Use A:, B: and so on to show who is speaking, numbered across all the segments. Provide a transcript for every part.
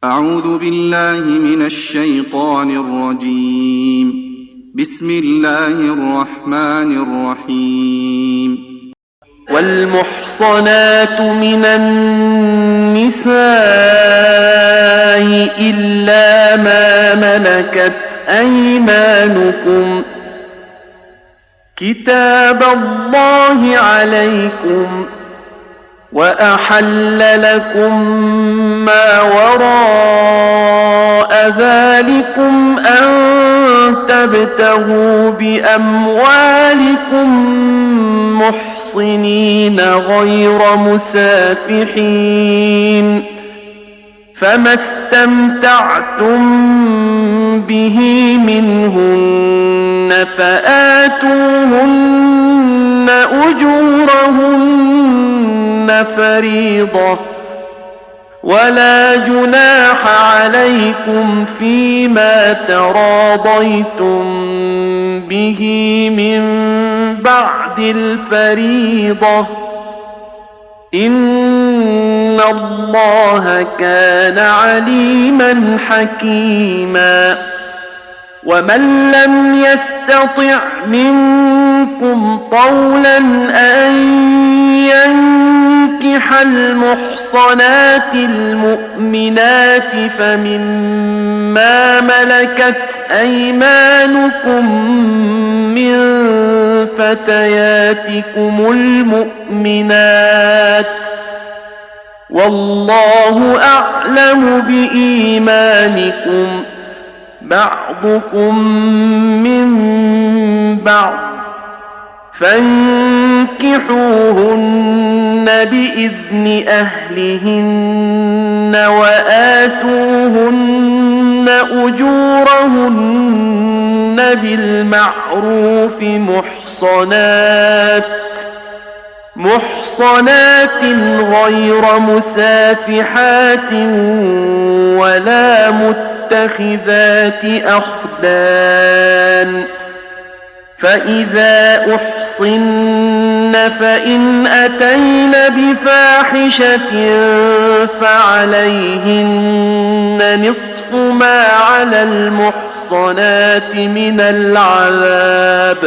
A: أعوذ بالله من الشيطان الرجيم. بسم الله الرحمن الرحيم.
B: والمحصنات من النساء إلا ما ملكت أيمانكم كتاب الله عليكم، وأحل لكم ما وراء ذلكم أن تبتغوا بأموالكم محصنين غير مسافحين، فما استمتعتم به منهن فآتوهن أجورهن فريضة، ولا جناح عليكم فيما تراضيتم به من بعد الفريضة، إن الله كان عليما حكيما. ومن لم يستطع منكم طولا أن ينكح المحصنات المؤمنات فمما ملكت أيمانكم من فتياتكم المؤمنات، والله أعلم بإيمانكم، بعضكم من بعض، فانكحوهن بإذن أهلهن وآتوهن أجورهن بالمعروف محصنات غير مسافحات ولا متخذات أخدان، فإذا أحصن فإن أتين بفاحشة فعليهن نصف ما على المحصنات من العذاب،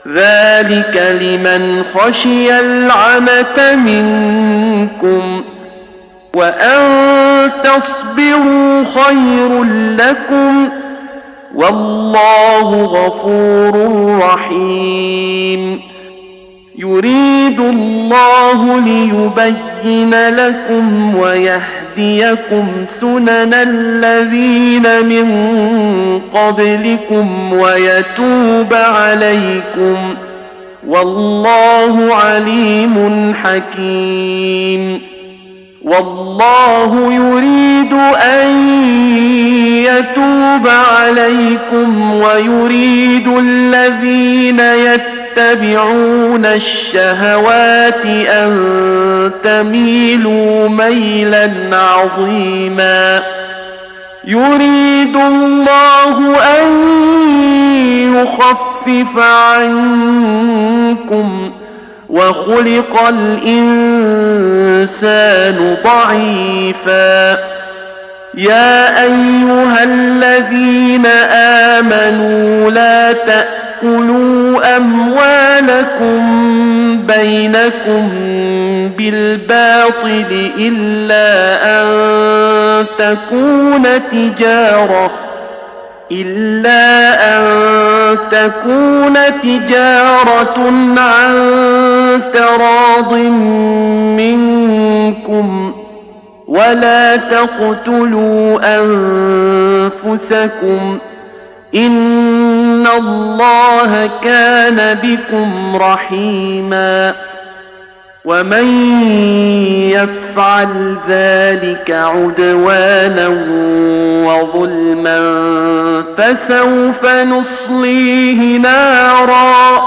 B: ذلك لمن خشي العنة منكم، وأن تصبروا خير لكم، والله غفور رحيم. يريد الله ليبين لكم ويهديكم سنن الذين من قبلكم ويتوب عليكم، والله عليم حكيم. والله يريد أن يتوب عليكم ويريد الذين يتبعون الشهوات أن تميلوا ميلا عظيما. يريد الله أن يخفف عنكم، وخلق الإنسان ضعيفا. يا أيها الذين آمنوا لا تأكلوا أموالكم بينكم بالباطل إلا أن تكون تجارة عن تراض منكم، ولا تقتلوا أنفسكم، إن الله كان بكم رحيما. ومن يفعل ذلك عدوانا وظلما فسوف نصليه نارا،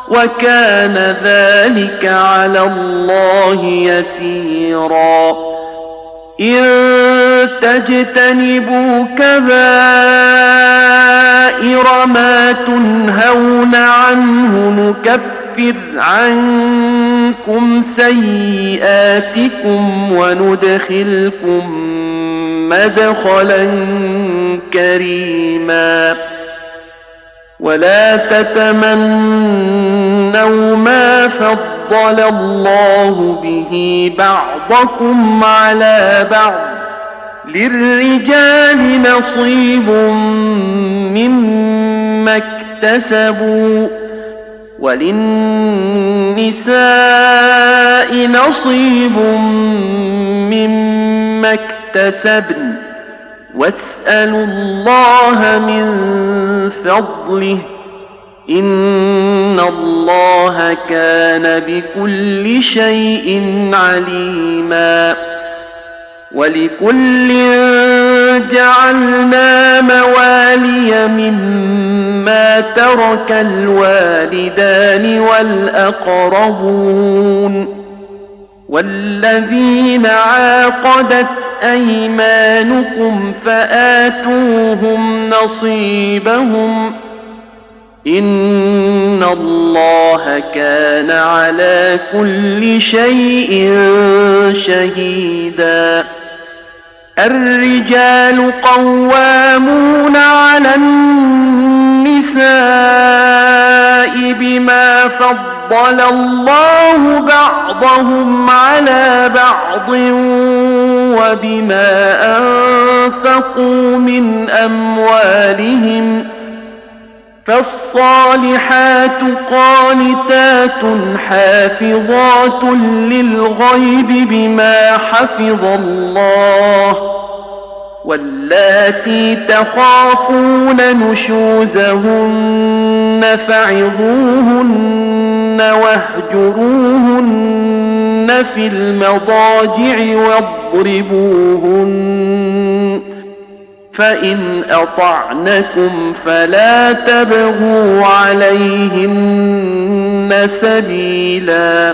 B: وكان ذلك على الله يسيرا. إن تجتنبوا كبائر ما تنهون عنه نكفر عنكم سيئاتكم وندخلكم مدخلا كريما ولا تتمنوا ما فضل الله به بعضكم على بعض للرجال نصيب مما اكتسبوا وللنساء نصيب مما اكتسبن واسألوا الله من فضله إن الله كان بكل شيء عليما ولكل جعلنا موالي مما ترك الوالدان والأقربون والذين عاقدت أيمانكم فآتوهم نصيبهم إن الله كان على كل شيء شهيدا الرجال قوامون على النساء بما فضل الله بعضهم على بعض وبما أنفقوا من أموالهم فالصالحات قانتات حافظات للغيب بما حفظ الله واللاتي تخافون نشوزهن فعظوهن واهجروهن في المضاجع واضربوهن فإن أطعنكم فلا تبغوا عليهن سبيلا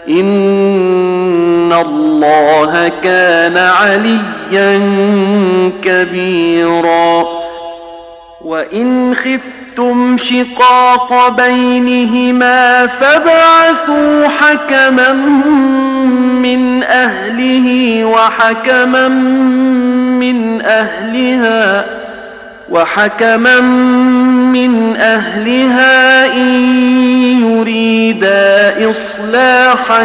B: إن الله كان عليا كبيرا وإن خفتم شقاق بينهما فابعثوا حكما من أهله وحكما من أهلها إن يريدا إصلاحا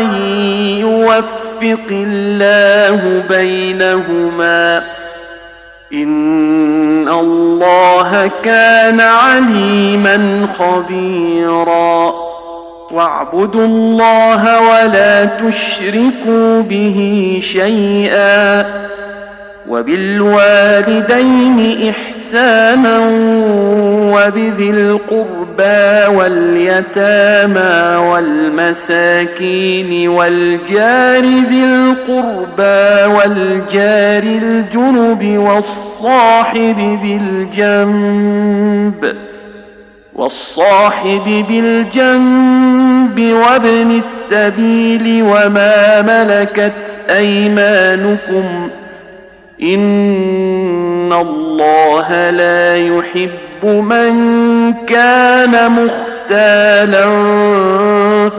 B: يوفق الله بينهما إن الله كان عليما خبيرا واعبدوا الله ولا تشركوا به شيئا وبالوالدين إحسانا وبذي القربى واليتامى والمساكين والجار ذي القربى والجار الجنب والصاحب بالجنب وابن السبيل وما ملكت أيمانكم إن الله لا يحب من كان مختالا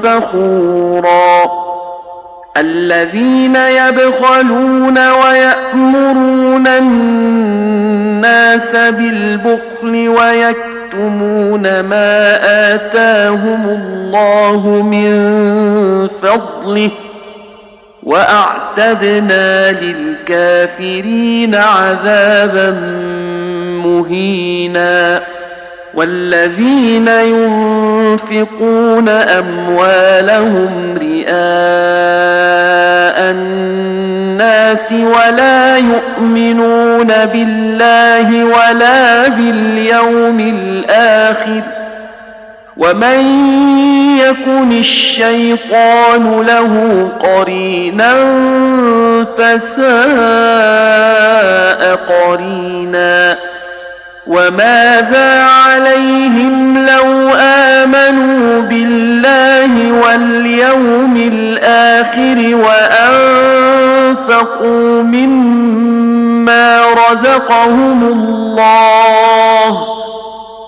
B: فخورا الذين يبخلون ويأمرون الناس بالبخل ويكتمون ما آتاهم الله من فضله وأعتدنا للكافرين عذابا مهينا والذين ينفقون أموالهم رئاء الناس ولا يؤمنون بالله ولا باليوم الآخر ومن يكن الشيطان له قرينا فساء قرينا وماذا عليهم لو آمنوا بالله واليوم الآخر وأنفقوا مما رزقهم الله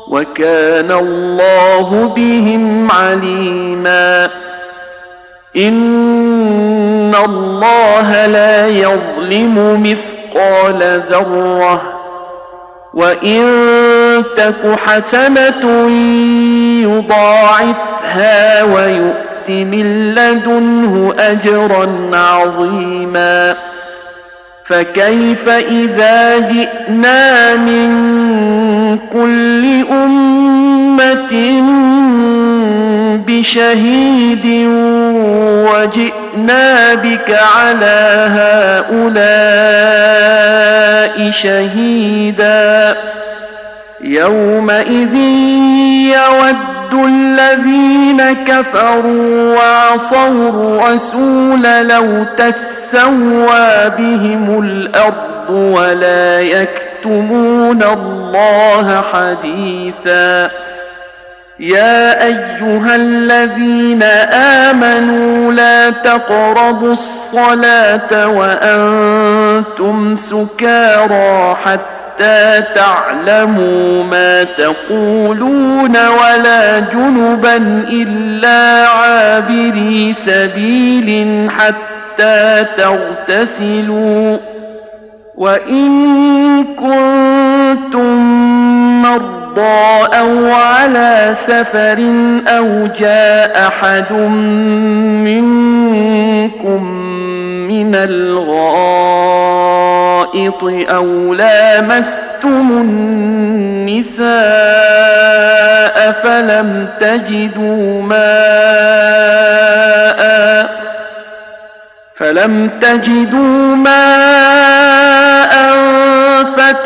B: وكان الله بهم عليما إن الله لا يظلم مثقال مثقال ذرة وإن تك حسنة يضاعفها ويؤت من لدنه أجرا عظيما فكيف إذا جئنا من كل أمة بشهيد وجئنا بك على هؤلاء شهيدا يومئذ يود الذين كفروا وعصوا الرسول لو تسوى بهم الأرض ولا يكتمون الله حديثا يا أيها الذين آمنوا لا تقربوا الصلاة وأنتم سكارى حتى تعلموا ما تقولون ولا جنبا إلا عابري سبيل حتى تغتسلوا وإن كنتم مرضى أو على سفر أو جاء أحد منكم من الغائط أو لامستم النساء فلم تجدوا ماء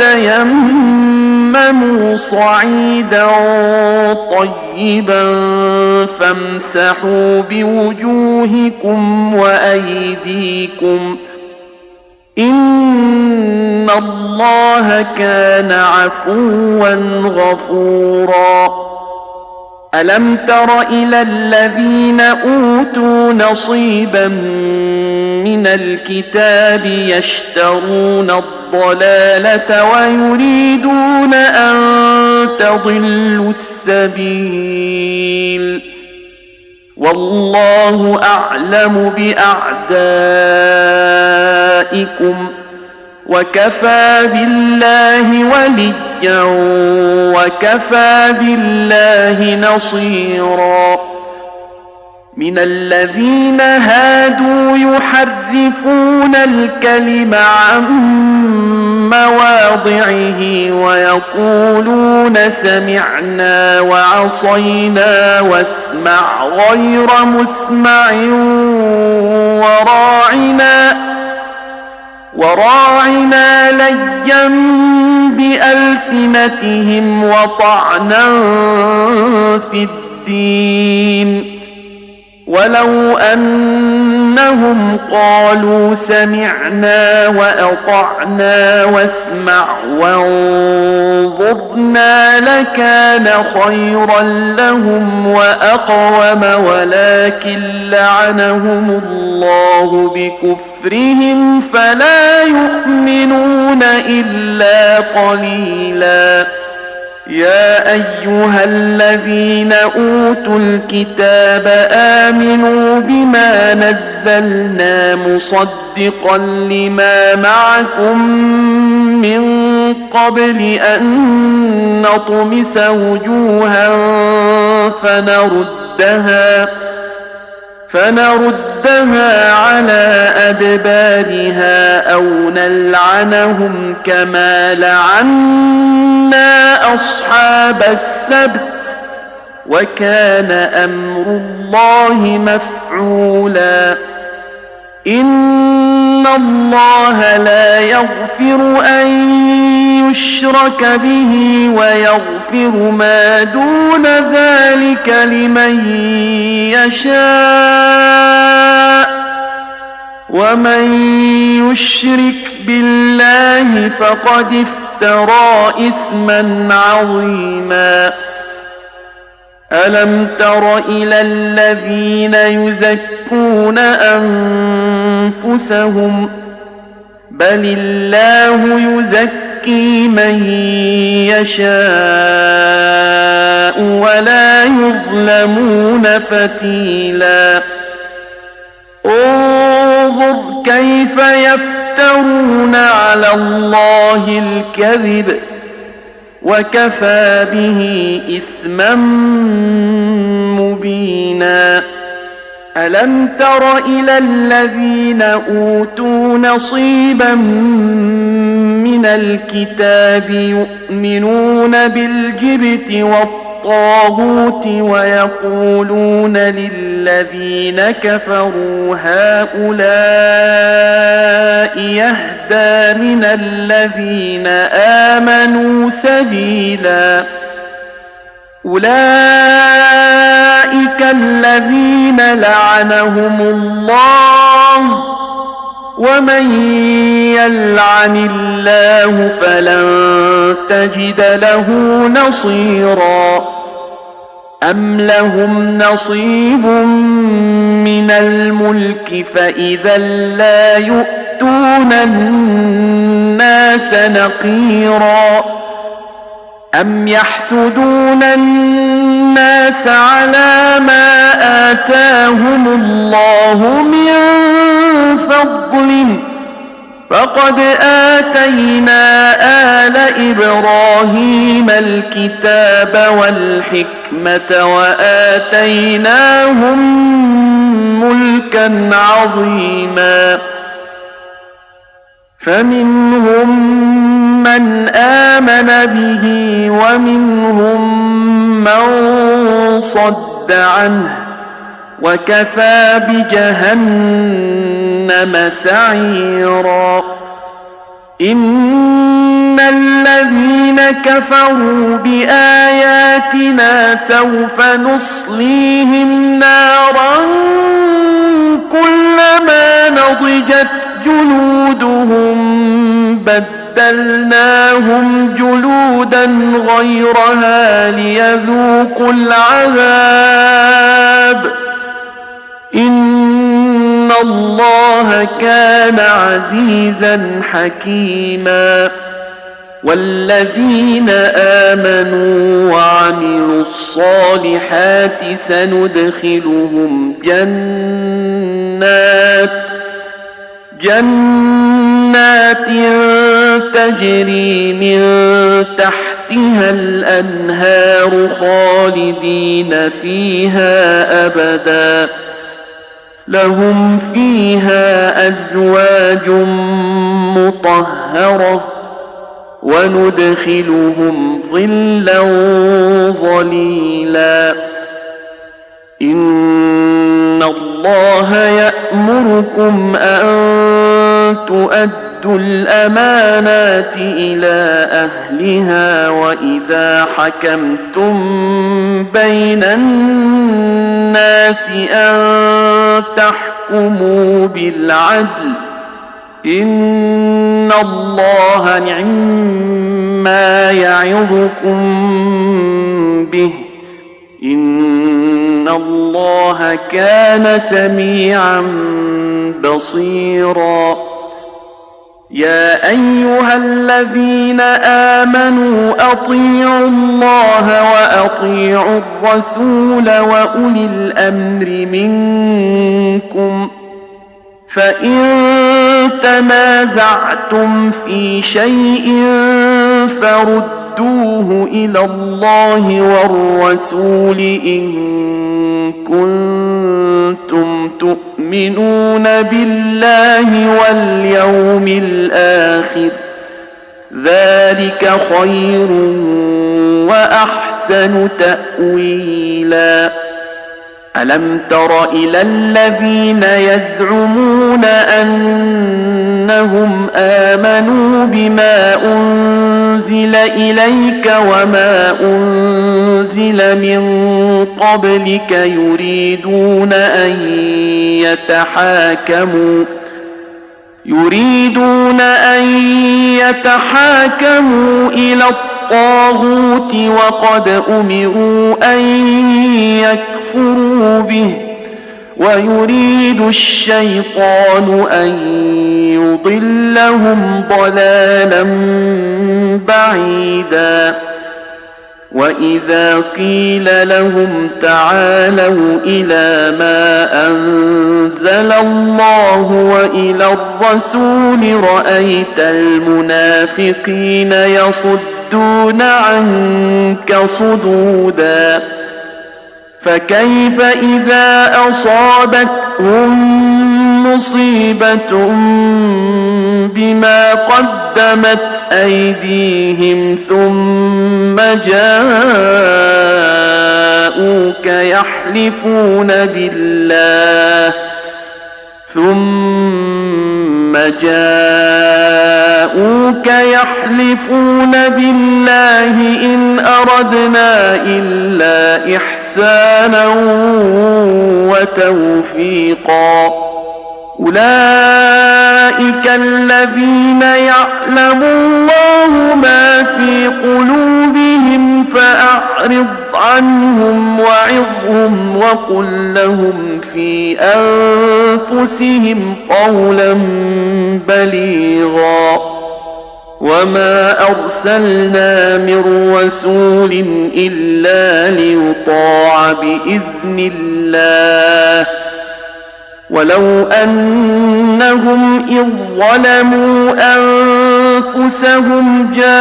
B: فتيمموا صعيدا طيبا فامسحوا بوجوهكم وأيديكم إن الله كان عفوا غفورا ألم تر إلى الذين أوتوا نصيبا من الكتاب يشترون الضلالة ويريدون أن تضلوا السبيل والله أعلم بأعدائكم وكفى بالله وليا وكفى بالله نصيرا من الذين هادوا يحرفون الكلم عن مواضعه ويقولون سمعنا وعصينا واسمع غير مسمع وراعنا ليا بألسنتهم وطعنا في الدين ولو أنهم قالوا سمعنا وأطعنا واسمع وانظرنا لكان خيرا لهم وأقوم ولكن لعنهم الله بكفرهم فلا يؤمنون إلا قليلا يا أيها الذين أوتوا الكتاب آمنوا بما نزلنا مصدقا لما معكم من قبل أن نطمس وجوها فنردها على أدبارها أو نلعنهم كما لعنا أصحاب السبت وكان أمر الله مفعولا إن الله لا يغفر أن يشرك به ويغفر ما دون ذلك لمن يشاء ومن يشرك بالله فقد افترى إثما عظيما ألم تر إلى الذين يزكون أنفسهم بل الله يزكي من يشاء ولا يظلمون فتيلا انظر كيف يفترون يفترون على الله الكذب وكفى به إثما مبينا ألم تر إلى الذين أوتوا نصيبا من الكتاب يؤمنون بالجبت والطاغوت ويقولون للذين كفروا هؤلاء يهدى من الذين آمنوا سبيلا أولئك الذين لعنهم الله ومن يلعن الله فلن تجد له نصيرا أم لهم نصيب من الملك فإذا لا يؤتون الناس نقيرا أم يحسدون الناس على ما آتاهم الله من فضله فقد آتينا آل إبراهيم الكتاب والحكمة وآتيناهم ملكا عظيما فمنهم من آمن به ومنهم من صد عنه وكفى بجهنم سعيرا إن الذين كفروا بآياتنا سوف نصليهم نارا كلما نضجت جلودهم بدلناهم جلودا غيرها ليذوقوا العذاب إن الله كان عزيزا حكيما والذين آمنوا وعملوا الصالحات سندخلهم جنات تجري من تحتها الأنهار خالدين فيها أبدا لهم فيها أزواج مطهرة وندخلهم ظلا ظليلا إن الله يأمركم أن تؤدوا الأمانات إلى أهلها وإذا حكمتم بين الناس أن تحكموا بالعدل إن الله نعما يعظكم به إن الله كان سميعا بصيرا يا أيها الذين آمنوا أطيعوا الله وأطيعوا الرسول وأولي الأمر منكم فإن تنازعتم في شيء فردوه إلى الله والرسول إن كنتم تؤمنون بالله واليوم الآخر ذلك خير وأحسن تأويلا ألم تر إلى الذين يزعمون أنهم آمنوا بما أنزل إليك وما أنزل من قبلك يريدون أن يتحاكموا إلى الطاغوت وقد أمروا أن يكفروا به ويريد الشيطان أن يضلهم ضلالا بعيدا وإذا قيل لهم تعالوا إلى ما أنزل الله وإلى الرسول رأيت المنافقين يصدون عنك صدودا فكيف إذا أصابتهم مصيبة بما قدمت أيديهم ثم جاءوك يحلفون بالله إن أردنا إلا إحسانا وتوفيقا أولئك الذين يعلم الله ما في قلوبهم فأعرض عنهم وعظهم وقل لهم في أنفسهم قولا بليغا وما أرسلنا من رسول إلا ليطاع بإذن الله ولو أنهم إذ ظلموا أنفسهم جاءوك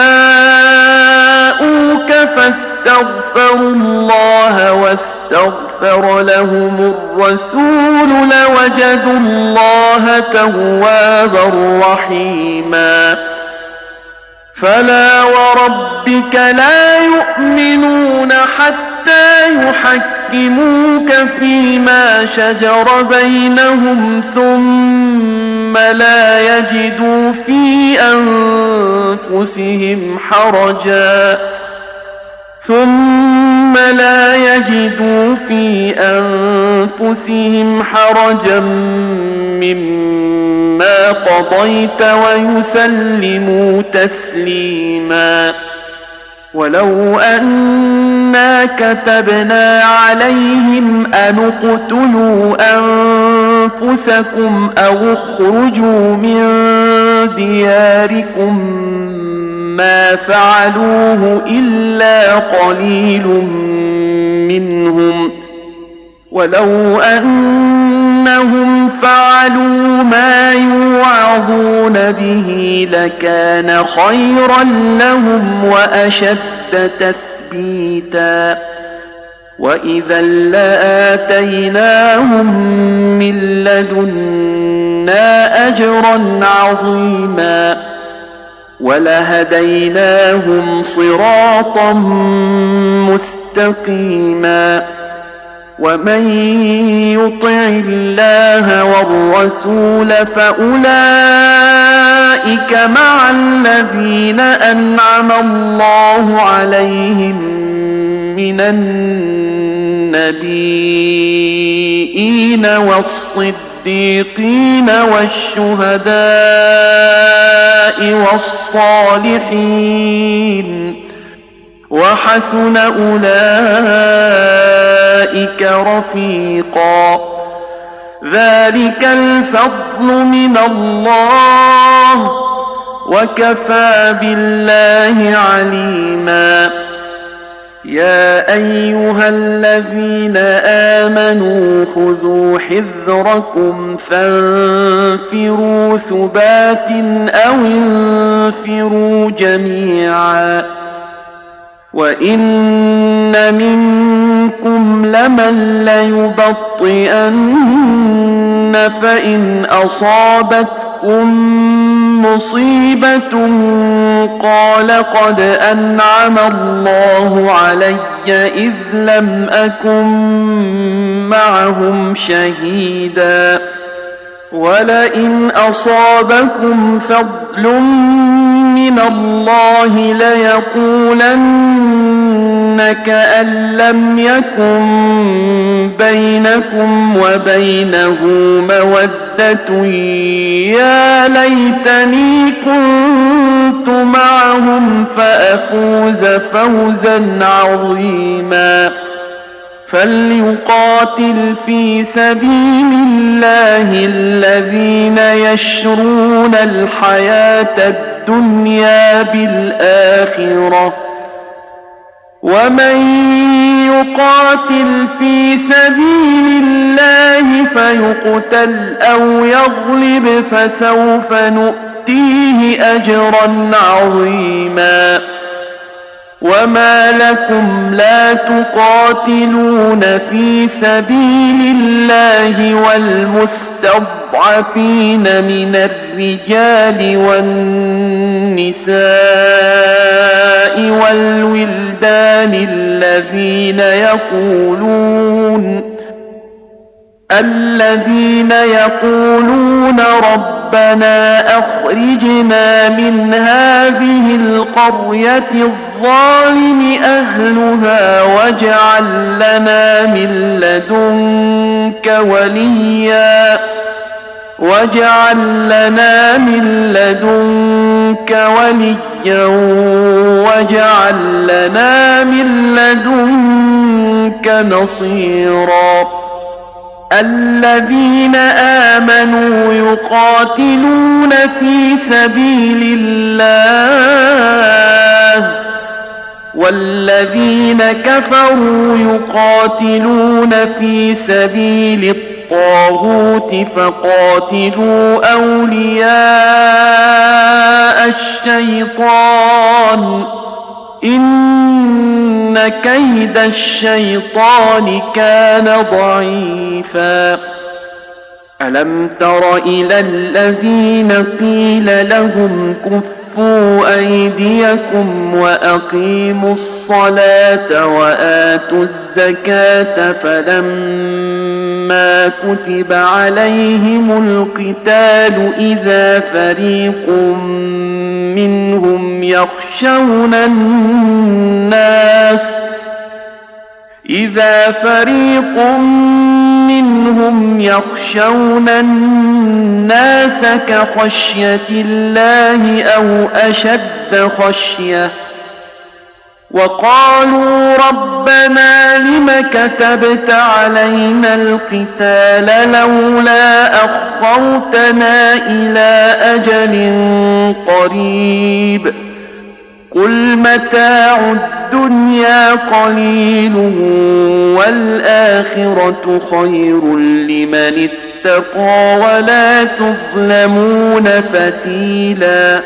B: فاستغفروا الله واستغفر لهم الرسول لوجدوا الله توابا رحيما فلا وربك لا يؤمنون حتى يحكموك فيما شجر بينهم ثم لا يجدوا في أنفسهم حرجا مما قضيت ويسلموا تسليما ولو أنا كتبنا عليهم أن اقتلوا أنفسكم أو اخرجوا من دياركم ما فعلوه إلا قليل منهم ولو أنهم فعلوا ما يوعظون به لكان خيرا لهم وأشد تثبيتا وإذا لآتيناهم من لدنا أجرا عظيما ولهديناهم صراطا مستقيما ومن يطع الله والرسول فأولئك مع الذين أنعم الله عليهم من النبيين والصديقين والشهداء والصالحين وحسن أولئك رفيقا ذلك الفضل من الله وكفى بالله عليما يا أيها الذين آمنوا خذوا حذركم فانفروا ثبات أو انفروا جميعا وإن منكم لمن ليبطئن فإن أصابتكم مصيبة قال قد أنعم الله علي إذ لم أكن معهم شهيدا ولئن أصابكم فضل من الله ليقولن كأن لم يكن بينكم وبينه مودة يا ليتني كنت معهم فأفوز فوزا عظيما فليقاتل في سبيل الله الذين يشرون الحياة الدنيا بالآخرة ومن يقاتل في سبيل الله فيقتل أو يغلب فسوف نؤتيه أجرا عظيما وما لكم لا تقاتلون في سبيل الله والمستضعفين من الرجال والنساء والولدان الذين يقولون ربنا أخرجنا من هذه القرية الظالم أهلها واجعل لنا من لدنك وليا واجعل لنا من لدنك نصيرا الذين آمنوا يقاتلون في سبيل الله والذين كفروا يقاتلون في سبيل الطاغوت فقاتلوا أولياء الشيطان إن كيد الشيطان كان ضعيفا ألم تر إلى الذين قيل لهم كفوا أيديكم وأقيموا الصلاة وآتوا الزكاة فلما كتب عليهم القتال إذا فريق منهم يخشون الناس كخشية الله أو أشد خشية وقالوا ربنا لم كتبت علينا القتال لولا أخرتنا إلى أجل قريب قل متاع الدنيا قليل والآخرة خير لمن اتقى ولا تظلمون فتيلا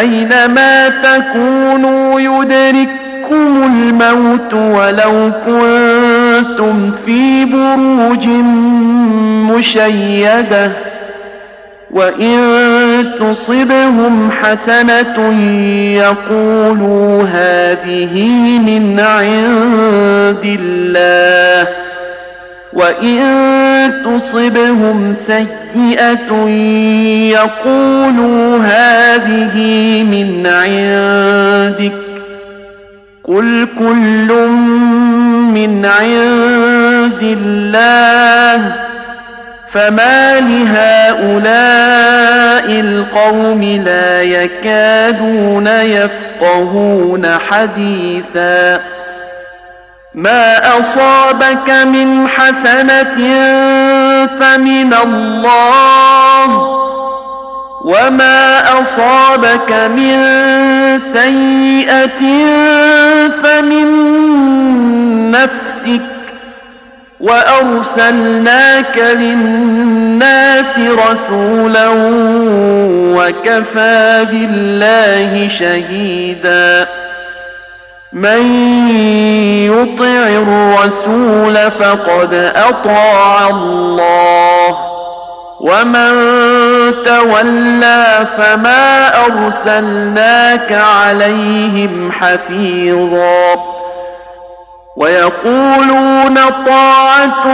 B: أينما تكونوا يدرككم الموت ولو كنتم في بروج مشيدة وإن تصبهم حسنة يقولوا هذه من عند الله وإن تصبهم سيئة يقولوا هذه من عندك قل كل من عند الله فما لهؤلاء القوم لا يكادون يفقهون حديثا ما أصابك من حسنة فمن الله وما أصابك من سيئة فمن نفسك وأرسلناك للناس رسولا وكفى بالله شهيدا من يطع الرسول فقد أطاع الله ومن تولى فما أرسلناك عليهم حفيظا ويقولون طاعة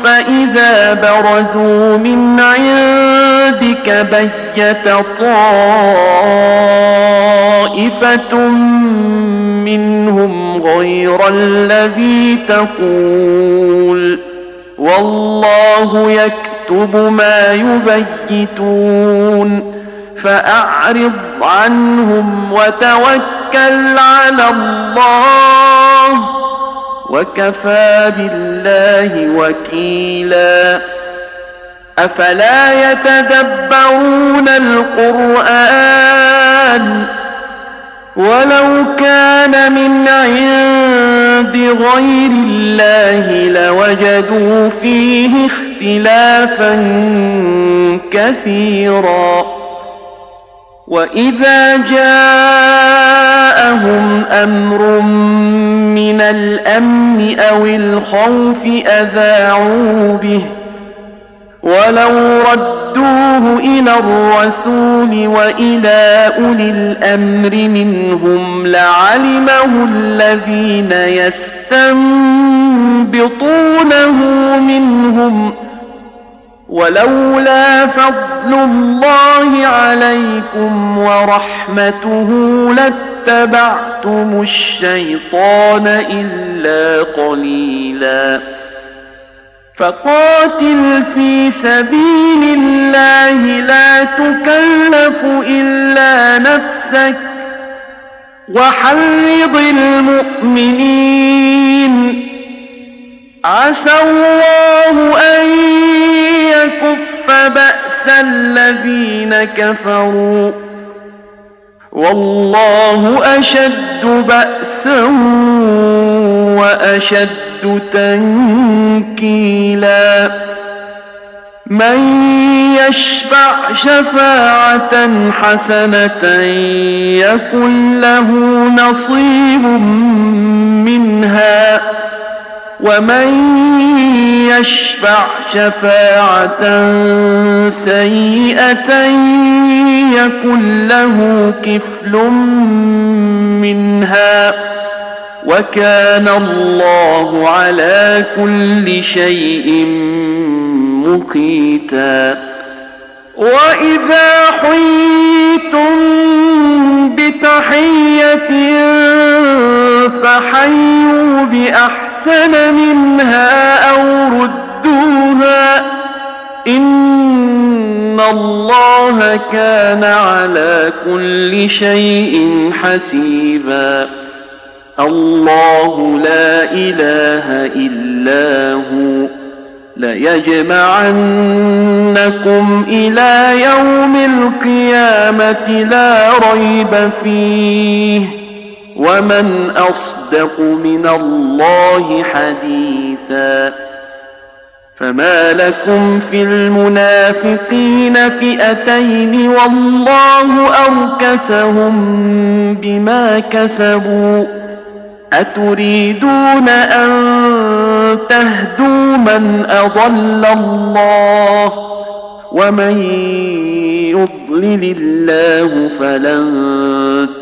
B: فإذا برزوا من عندك بيت طائفة منهم غير الذي تقول والله يكتب ما يبيتون فأعرض عنهم وتوكل على الله وكفى بالله وكيلا أفلا يتدبرون القرآن ولو كان بغير الله لوجدوا فيه اختلافا كثيرا. وإذا جاءهم أمر من الأمن أو الخوف أذاعوا به، ولو ردوه إلى الرسول وإلى أولي الأمر منهم لعلمه الذين يستنبطونه منهم، ولولا فضل الله عليكم ورحمته لاتبعتم الشيطان إلا قليلا. فقاتل في سبيل الله لا تكلف إلا نفسك وحرض المؤمنين، عسى الله أن يكف بأس الذين كفروا والله أشد بأسا وأشد تنكيلا. من يشفع شفاعة حسنة يكن له نصيب منها، ومن يشفع شفاعة سيئة يكن له كفل منها، وكان الله على كل شيء مقيتا. وإذا حييتم بتحية فحيوا بأحسن منها أو ردوها، إن الله كان على كل شيء حسيبا. الله لا إله إلا هو ليجمعنكم إلى يوم القيامة لا ريب فيه، ومن أصدق من الله حديثا. فما لكم في المنافقين فئتين والله أركسهم بما كسبوا، أتريدون أن تهدوا من أضل الله، ومن يضلل الله فلن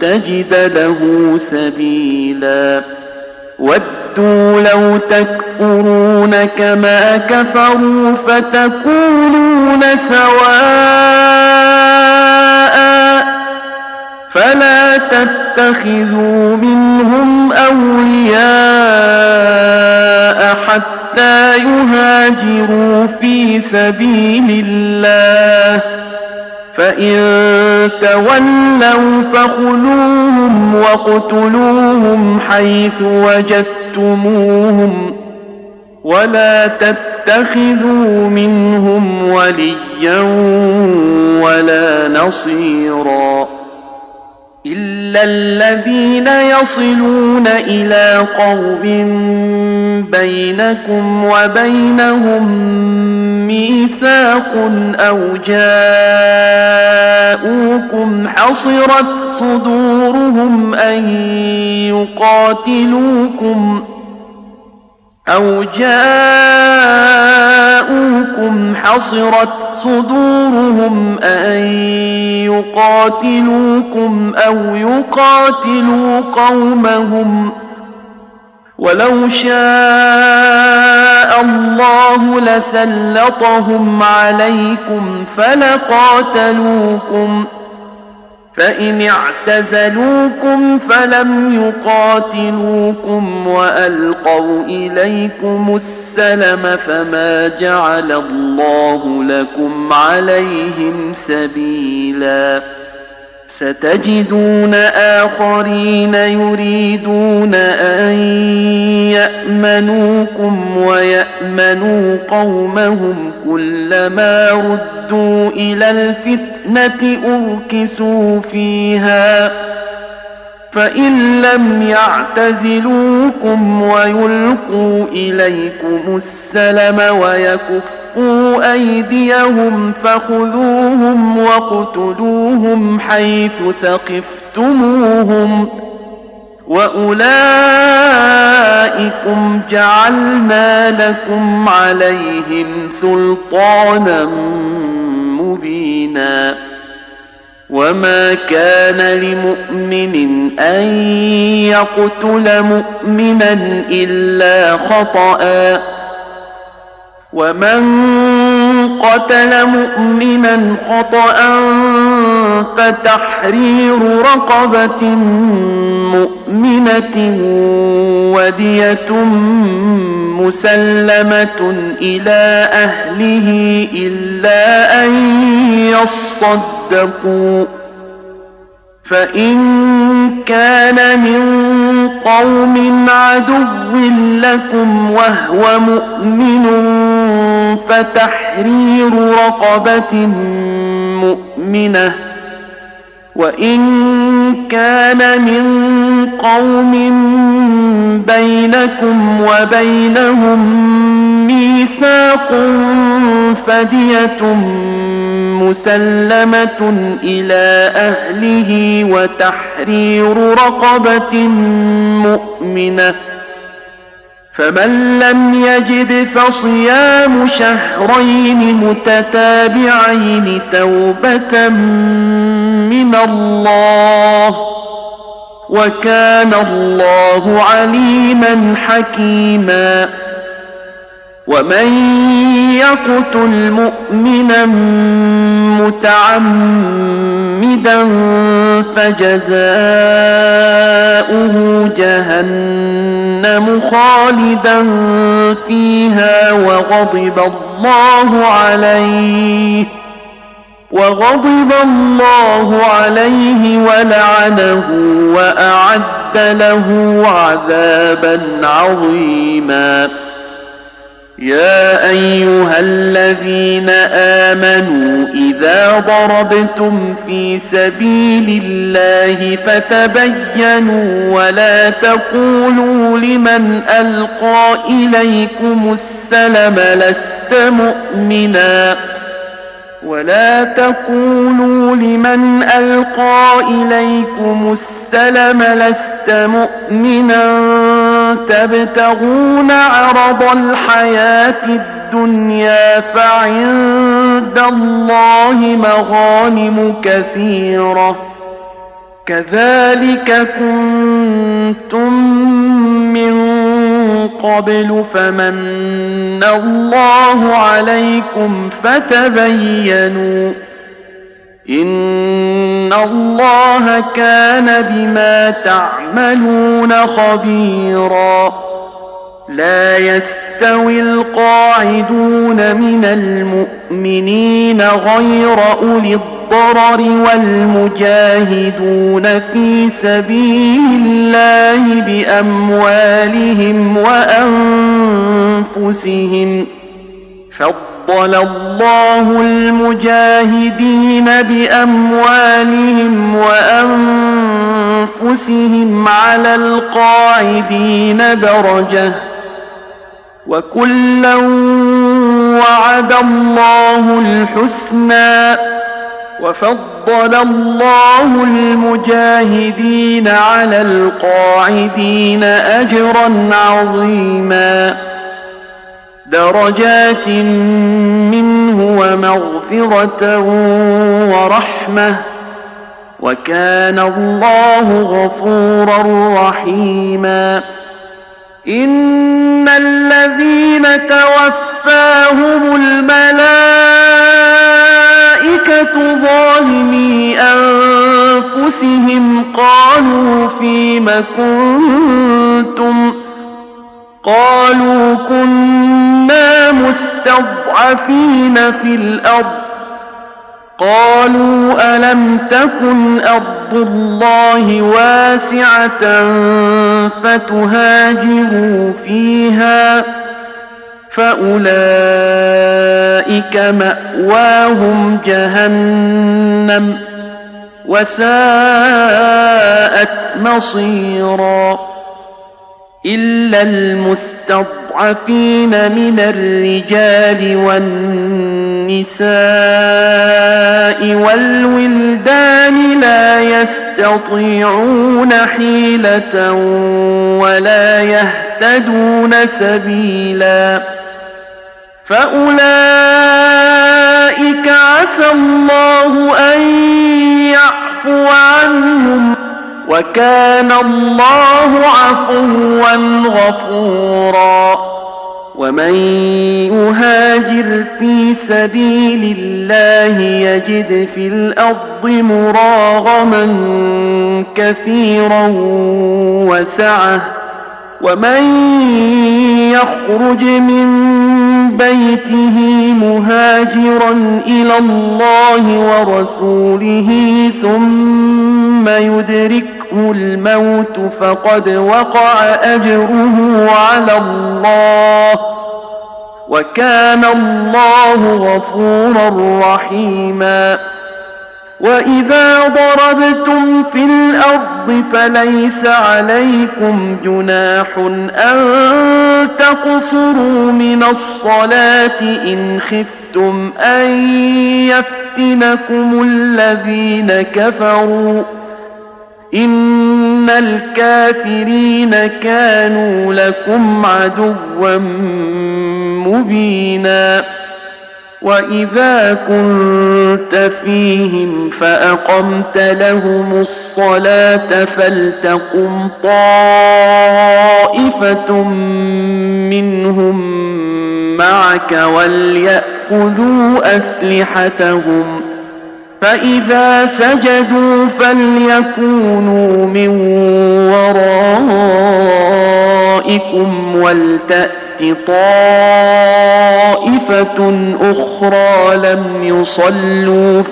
B: تجد له سبيلا. ودوا لو تكفرون كما كفروا فتكونون سواء، فلا تتخذوا منهم أولياء حتى يهاجروا في سبيل الله، فإن تولوا فخذوهم واقتلوهم حيث وجدتموهم، ولا تتخذوا منهم وليا ولا نصيرا إلا الذين يصلون إلى قوم بينكم وبينهم ميثاق أو جاءوكم حصرت صدورهم أن يقاتلوكم أو يقاتلوا قومهم، ولو شاء الله لسلطهم عليكم فلقاتلوكم، فإن اعتزلوكم فلم يقاتلوكم وألقوا إليكم السلم فما جعل الله لكم عليهم سبيلا. ستجدون آخرين يريدون أن يأمنوكم ويأمنوا قومهم، كلما ردوا إلى الفتنة أركسوا فيها فإن لم يعتزلوكم ويلقوا إليكم السلم ويكفوا أيديهم فخذوهم واقتلوهم حيث ثقفتموهم وأولئكم جعلنا لكم عليهم سلطانا مبينا وما كان لمؤمن أن يقتل مؤمنا إلا خطأ ومن قتل مؤمنا خطأ فتحرير رقبة مؤمنة ودية مسلمة إلى أهله إلا أن يصدقوا فإن كان من قوم عدو لكم وهو مؤمن فتحرير رقبة مؤمنة وإن كان من قوم بينكم وبينهم ميثاق فدية مسلمة إلى أهله وتحرير رقبة مؤمنة فمن لم يجد فصيام شهرين متتابعين توبة من الله وكان الله عليما حكيما ومن يقتل مؤمنا متعمدا فجزاؤه جهنم خالدا فيها وغضب الله عليه ولعنه وأعد له عذابا عظيما يا أيها الذين آمنوا إذا ضربتم في سبيل الله فتبينوا ولا تقولوا لمن ألقى إليكم السلم لست مؤمنا تبتغون عرض الحياة الدنيا فعند الله مغانم كثيرة كذلك كنتم من قبل فمن الله عليكم فتبينوا إن الله كان بما تعملون خبيرا لا يستوي القاعدون من المؤمنين غير أولي الضرر والمجاهدون في سبيل الله بأموالهم وأنفسهم فضل الله المجاهدين بأموالهم وأنفسهم على القاعدين درجة وكلا وعد الله الحسنى وفضل الله المجاهدين على القاعدين أجرا عظيما درجات منه ومغفرة ورحمة وكان الله غفورا رحيما إن الذين توفاهم الملائكة ظالمي أنفسهم قالوا فيم كنتم قالوا كنا مستضعفين في الأرض قالوا ألم تكن أرض الله واسعة فتهاجروا فيها فأولئك مأواهم جهنم وساءت مصيرا إلا المستضعفين من الرجال والنساء والولدان لا يستطيعون حيلة ولا يهتدون سبيلا فأولئك عسى الله أن يعفو عنهم وكان الله عفوا غفورا ومن يهاجر في سبيل الله يجد في الأرض مراغما كثيرا وسعة ومن يخرج من بيته مهاجرا إلى الله ورسوله ثم يدركه الموت فقد وقع أجره على الله وكان الله غفورا رحيما وإذا ضربتم في الأرض فليس عليكم جناح أن تقصروا من الصلاة إن خفتم أن يفتنكم الذين كفروا إن الكافرين كانوا لكم عدوا مبينا وإذا كنت فيهم فأقمت لهم الصلاة فلتقم طائفة منهم معك وليأخذوا أسلحتهم فإذا سجدوا فليكونوا من ورائكم ولتأت طائفة أخرى لم يصلوا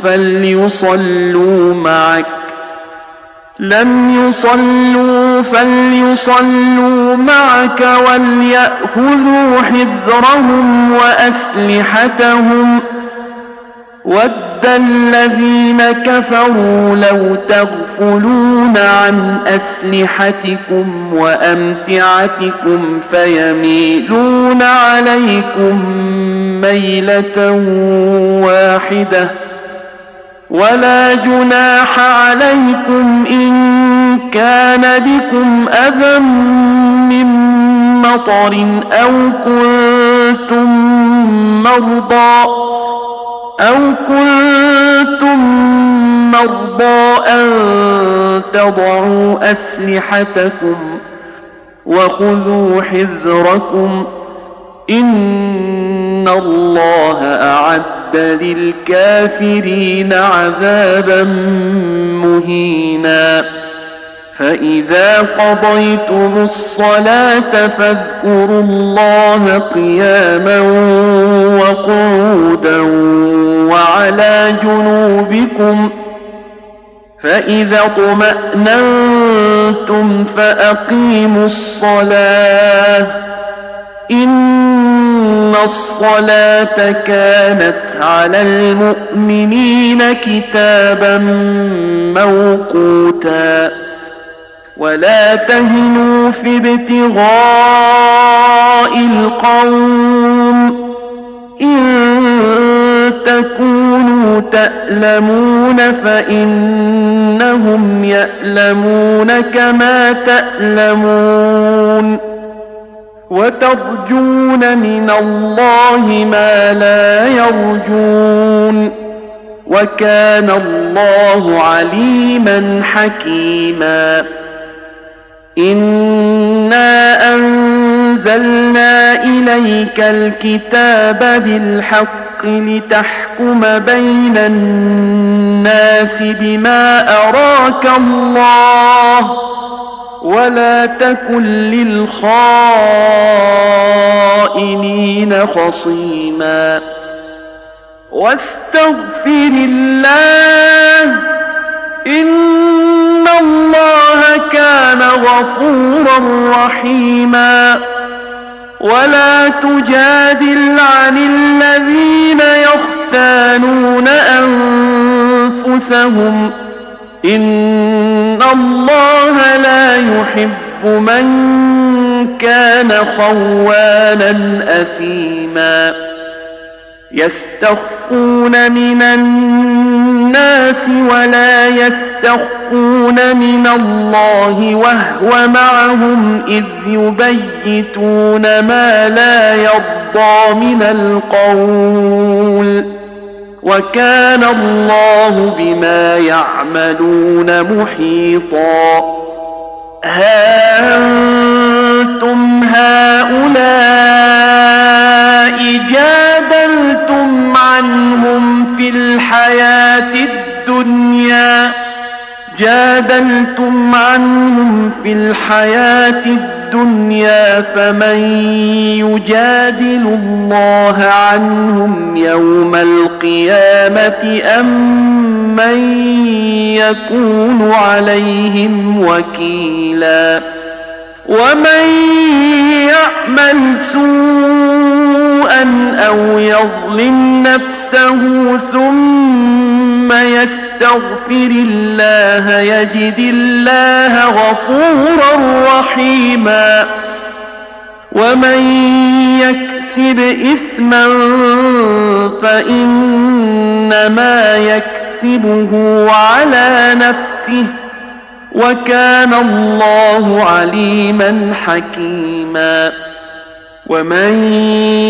B: فليصلوا معك وليأخذوا حذرهم وأسلحتهم ود الذين كفروا لو تغفلون عن أسلحتكم وأمتعتكم فيميلون عليكم ميلة واحدة ولا جناح عليكم إن كان بكم أذى من مطر أو كنتم مرضى أن تضعوا أسلحتكم وخذوا حذركم إن الله أعد للكافرين عذابا مهينا فإذا قضيتم الصلاة فاذكروا الله قياما وقعودا وعلى جنوبكم فإذا اطمأننتم فأقيموا الصلاة إن الصلاة كانت على المؤمنين كتابا موقوتا ولا تهنوا في ابتغاء القوم إن تكونوا تألمون فإنهم يألمون كما تألمون وترجون من الله ما لا يرجون وكان الله عليما حكيما إنا أنزلنا إليك الكتاب بالحق لتحكم بين الناس بما أراك الله ولا تكن للخائنين خصيما واستغفر الله إن الله كان غفورا رحيما ولا تجادل عن الذين يختانون أنفسهم إن الله لا يحب من كان خوانا أثيما يستخفون من الناس ولا يستخفون من الله وهو معهم إذ يبيتون ما لا يرضى من القول وكان الله بما يعملون محيطا ها أنتم هؤلاء جادلتم عنهم في الحياة الدنيا فمن يجادل الله عنهم يوم القيامة أم من يكون عليهم وكيلا ومن يعمل سوءا أو يظلم نفسه ثم يستغفر الله يجد الله غفورا رحيما ومن يكسب إثما فإنما يكسبه على نفسه وكان الله عليما حكيما ومن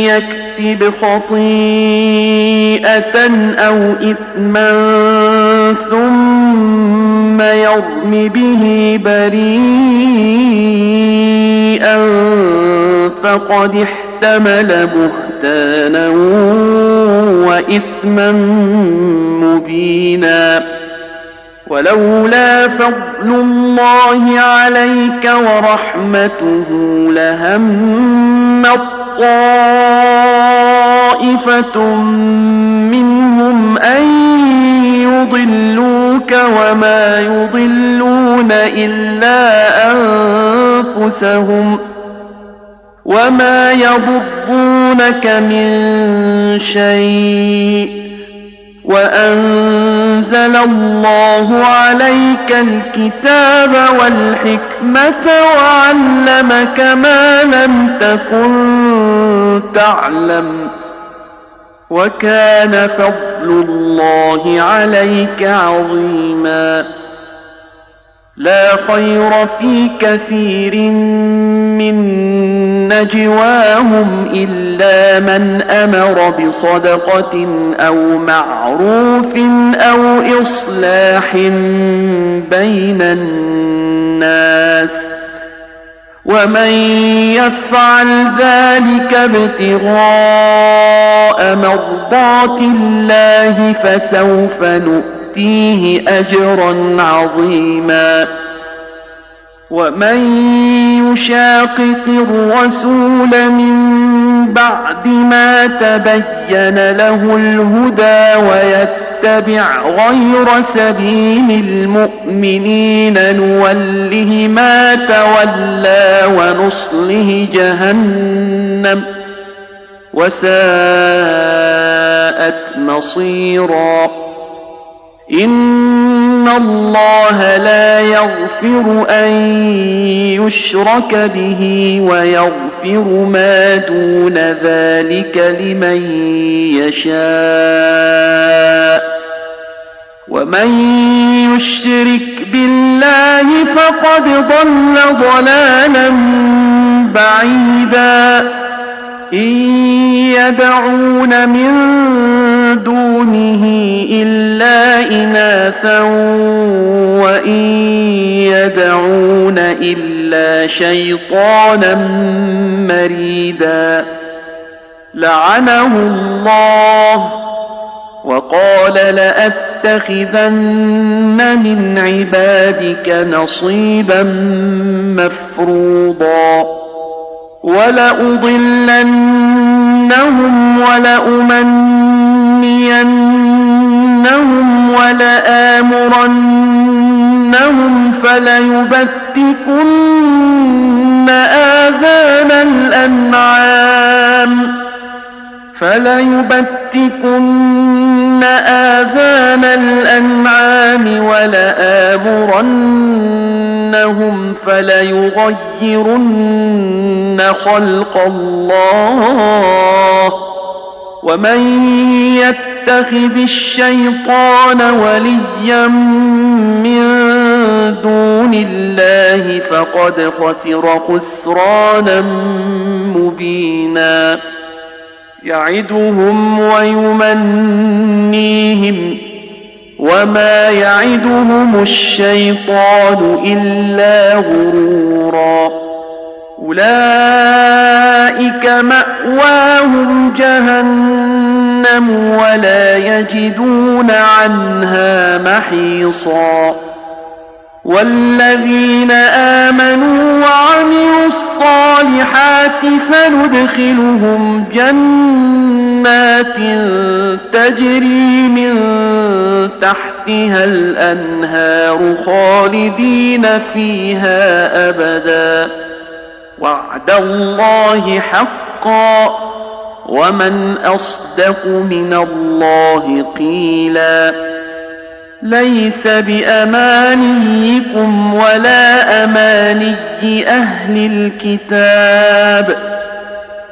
B: يكسب خطيئة أو إثما ثم يرم به بريئا فقد احتمل بهتانا وإثما مبينا ولولا فضل الله عليك ورحمته لهمت طائفة منهم أن يضلوك وما يضلون إلا أنفسهم وما يضرونك من شيء وأنزل الله عليك الكتاب والحكمة وعلمك ما لم تكن تعلم وكان فضل الله عليك عظيما لا خير في كثير من نجواهم إلا من أمر بصدقة أو معروف أو إصلاح بين الناس ومن يفعل ذلك ابتغاء مرضات الله فسوف نؤتيه أجرا عظيما ومن يشاقق الرسول من بعد ما تبين له الهدى ويتبع غير سبيل المؤمنين نوله ما تولى ونصله جهنم وساءت مصيرا إن الله لا يغفر أن يشرك به ويغفر ما دون ذلك لمن يشاء ومن يشرك بالله فقد ضل ضلالا بعيدا إن يدعون من دونه إلا إناثا وإن يدعون إلا شيطانا مريدا لعنه الله وقال لأتخذن من عبادك نصيبا مفروضا ولأضلنهم ولأمنينهم ولآمرنهم فليبتكن آذان الأنعام ولآمرنهم فليغيرن خلق الله ومن يتخذ الشيطان وليا من دون الله فقد خسر خسرانا مبينا يعدهم ويمنيهم وما يعدهم الشيطان إلا غرورا أولئك مأواهم جهنم ولا يجدون عنها محيصا والذين آمنوا وعملوا الصالحات سندخلهم جنات تجري من تحتها الأنهار خالدين فيها أبدا وعد الله حقا ومن أصدق من الله قيلا ليس بأمانيكم ولا أماني أهل الكتاب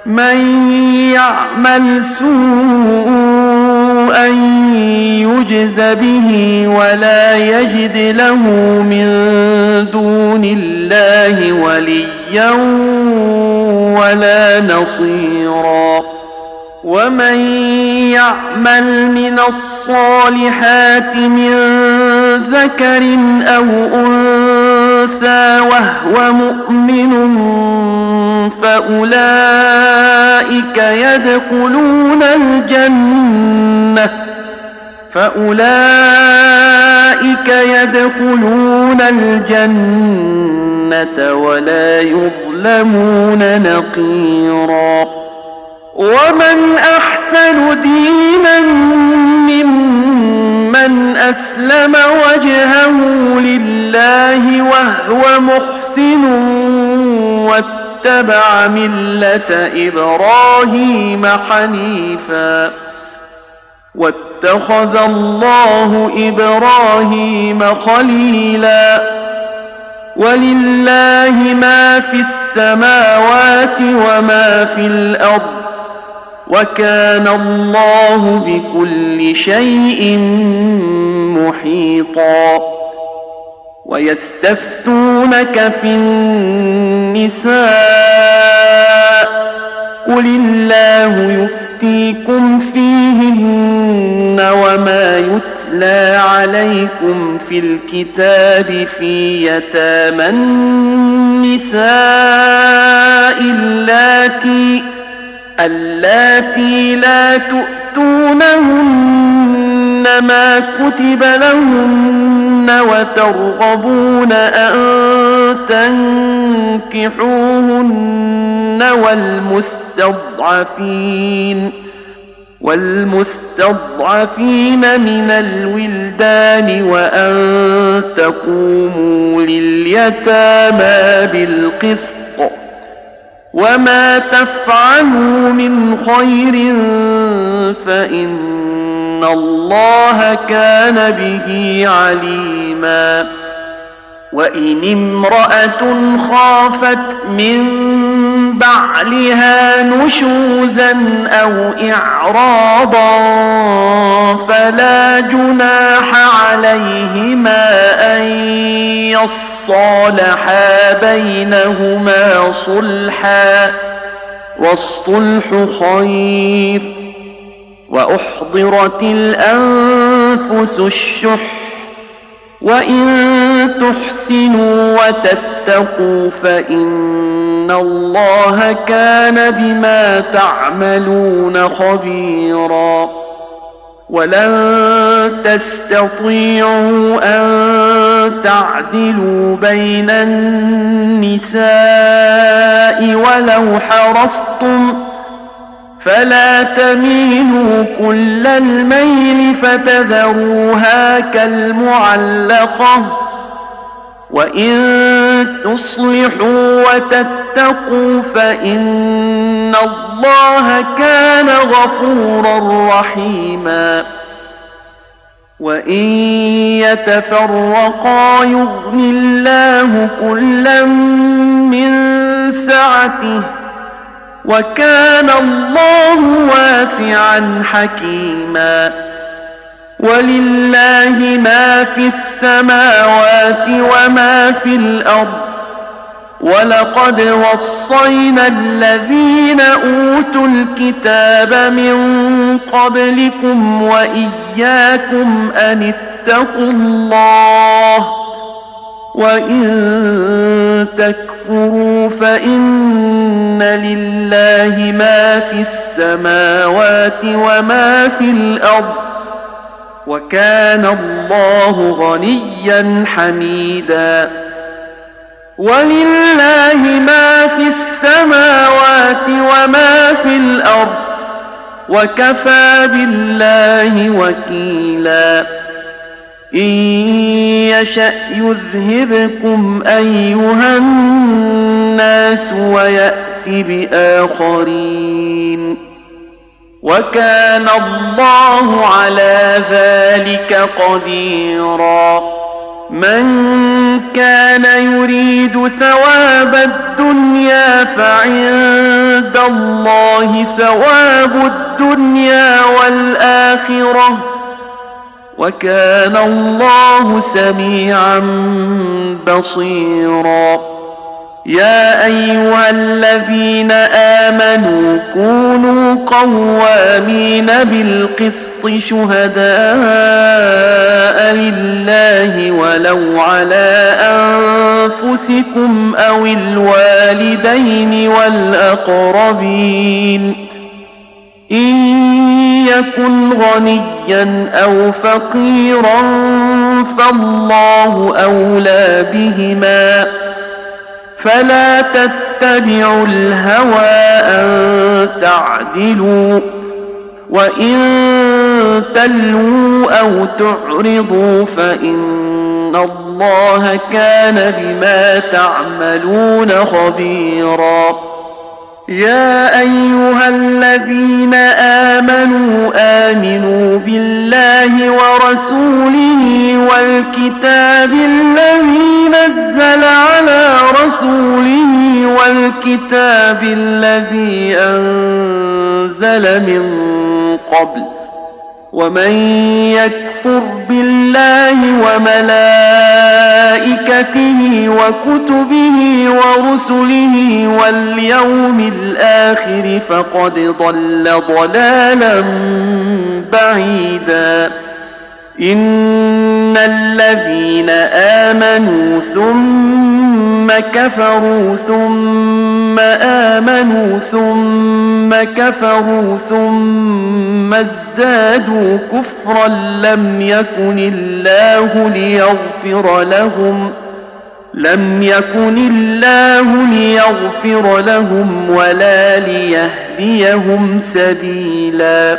B: من يعمل سوءا يجز به ولا يجد له من دون الله وليا ولا نصيرا ومن يعمل من الصالحات من ذكر أو أنثى وهو مؤمن فأولئك يدخلون الجنة ولا يظلمون نقيرا ومن أحسن دينا ممن أسلم وجهه لله وهو محسن واتبع ملة إبراهيم حنيفا واتخذ الله إبراهيم خليلا ولله ما في السماوات وما في الأرض وكان الله بكل شيء محيطا ويستفتونك في النساء قل الله يفتيكم فيهن وما يتلى عليكم في الكتاب في يتامى النساء اللاتي لا تؤتونهن ما كتب لهن وترغبون أن تنكحوهن والمستضعفين من الولدان وأن تقوموا لليتامى بالقسط وما تفعلوا من خير فإن الله كان به عليما وإن امرأة خافت من بعلها نشوزا أو إعراضا فلا جناح عليهما أن يصالحا بينهما صلحا والصلح خير وأحضرت الأنفس الشح وإن تحسنوا وتتقوا فإن الله كان بما تعملون خبيرا ولن تستطيعوا أن تعدلوا بين النساء ولو حرصتم فلا تميلوا كل الميل فتذروها كالمعلقة وإن تصلحوا وتتقوا فإن الله كان غفورا رحيما وإن يتفرقا يغن الله كلا من سعته وكان الله واسعا حكيما ولله ما في السماوات وما في الأرض ولقد وصينا الذين أوتوا الكتاب من قبلكم وإياكم أن اتقوا الله وإن تكفروا فإن لله ما في السماوات وما في الأرض وكان الله غنيا حميدا ولله ما في السماوات وما في الأرض وكفى بالله وكيلا إن يشأ يذهبكم أيها الناس ويأت بآخرين وكان الله على ذلك قديرا من كان يريد ثواب الدنيا فعند الله ثواب الدنيا والآخرة وكان الله سميعا بصيرا يا أيها الذين آمنوا كونوا قوامين بالقسط شهداء لله ولو على أنفسكم أو الوالدين والأقربين إن يكن غنيا أو فقيرا فالله أولى بهما فلا تتبعوا الهوى أن تعدلوا وإن تلووا أو تعرضوا فإن الله كان بما تعملون خبيرا يا أيها الذين آمنوا بالله ورسوله والكتاب الذي نزل على رسوله والكتاب الذي أنزل من قبل ومن يكفر بالله وملائكته وكتبه ورسله واليوم الآخر فقد ضل ضلالا بعيدا إن الذين آمنوا ثم كفروا ثم آمنوا ثم كفروا ثم ازدادوا كفرا لم يكن الله ليغفر لهم ولا ليهديهم سبيلا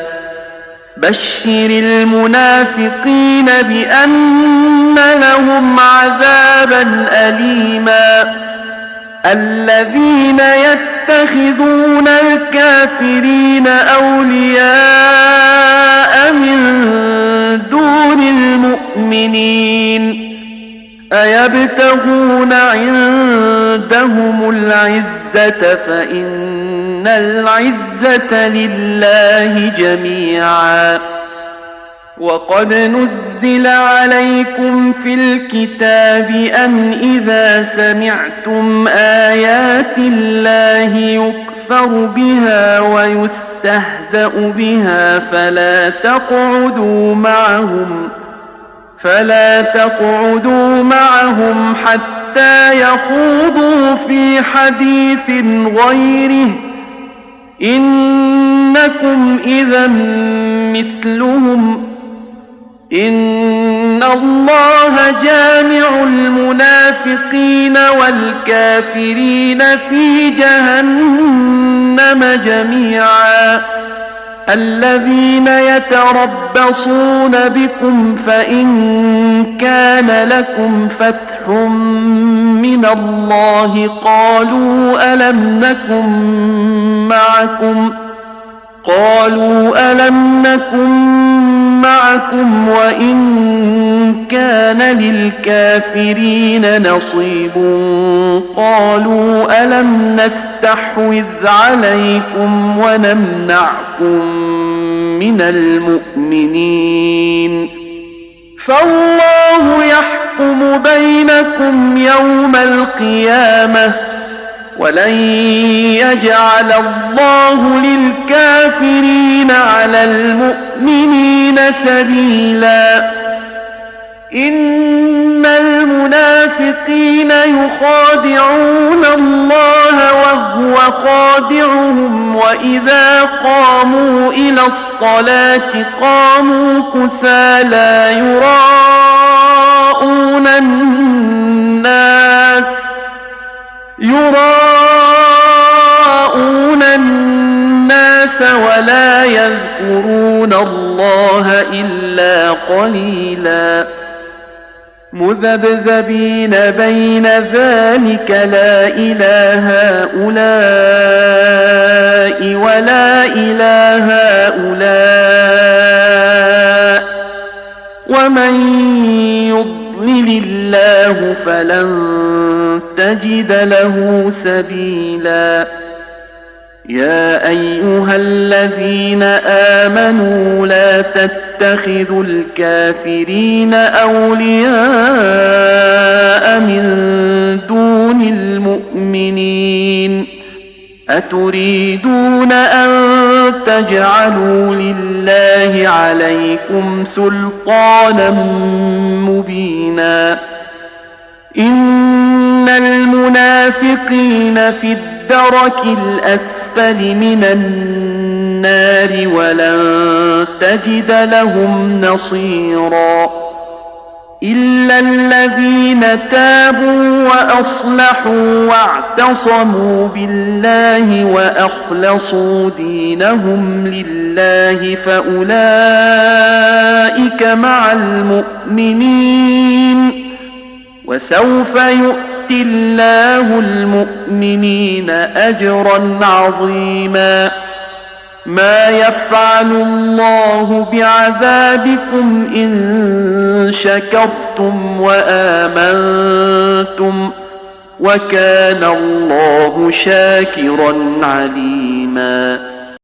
B: بشر المنافقين بأن لهم عذابا أليما الذين يتخذون الكافرين أولياء من دون المؤمنين أيبتغون عندهم العزة فإن العزة لله جميعا وقد نزل عليكم في الكتاب أن إذا سمعتم آيات الله يكفر بها ويستهزأ بها فلا تقعدوا معهم حتى يخوضوا في حديث غيره إنكم إذا مثلهم إن الله جامع المنافقين والكافرين في جهنم جميعا الذين يتربصون بكم فإن كان لكم فتح من الله قالوا ألم نكن معكم قالوا ألم نكن معكم وإن كان للكافرين نصيب قالوا ألم نستحوذ عليكم ونمنعكم من المؤمنين فالله يحكم بينكم يوم القيامة ولن يجعل الله للكافرين على المؤمنين سبيلا إن المنافقين يخادعون الله وهو خادعهم وإذا قاموا إلى الصلاة قاموا كسالى يراءون الناس ولا يذكرون الله إلا قليلا مذبذبين بين ذلك لا إله هؤلاء ولا إله هؤلاء ومن يضلل الله فلن تجد له سبيلا يا أيها الذين آمنوا لا تتخذوا الكافرين أولياء من دون المؤمنين أتريدون أن تجعلوا لله عليكم سلطانا مبينا إن المنافقين في الدرك الأسفل من النار ولن تجد لهم نصيرا إلا الذين تابوا وأصلحوا واعتصموا بالله وأخلصوا دينهم لله فأولئك مع المؤمنين وسوف يؤتي الله المؤمنين أجرا عظيما ما يفعل الله بعذابكم إن شكرتم وآمنتم وكان الله شاكرا عليما